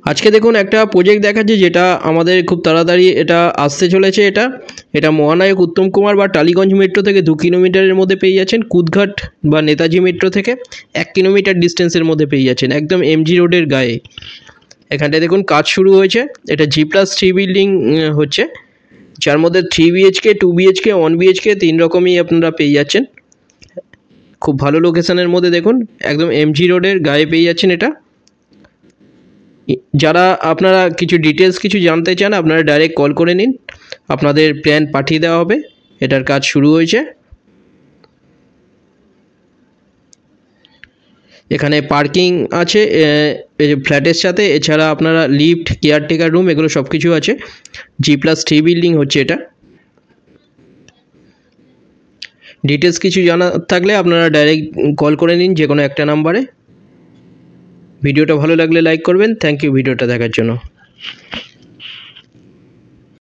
আজকে দেখুন একটা প্রজেক্ট দেখাচ্ছে যেটা আমাদের খুব তাড়াতাড়ি এটা আসতে চলেছে। এটা মহানায়ক উত্তম কুমার বা টালিগঞ্জ মেট্রো থেকে 2 কিলোমিটারের মধ্যে পেয়ে যাচ্ছেন। কুদঘাট বা নেতাজি মেট্রো থেকে 1 কিলোমিটার ডিস্টেন্সের মধ্যে পেয়ে যাচ্ছেন, একদম এমজি রোডের গায়ে। এখানটায় দেখুন কাজ শুরু হয়েছে। এটা G+3 বিল্ডিং হচ্ছে, যার মধ্যে 3 BHK, 2 BHK, 1 BHK 3 রকমই আপনারা পেয়ে যাচ্ছেন। খুব ভালো লোকেশনের মধ্যে দেখুন, একদম এমজি রোডের গায়ে পেয়ে যাচ্ছেন এটা। যারা আপনারা কিছু ডিটেলস কিছু জানতে চান আপনারা ডাইরেক্ট কল করে নিন, আপনাদের প্ল্যান পাঠিয়ে দেওয়া হবে। এটার কাজ শুরু হয়েছে। এখানে পার্কিং আছে ফ্ল্যাটের সাথে, এছাড়া আপনারা লিফট, কেয়ারটেকার রুম এগুলো সব কিছু আছে। G+3 বিল্ডিং হচ্ছে এটা। ডিটেলস কিছু জানা থাকলে আপনারা ডাইরেক্ট কল করে নিন যে কোনো একটা নাম্বারে। ভিডিওটা ভালো লাগলে লাইক করবেন। থ্যাংক ইউ ভিডিওটা দেখার জন্য।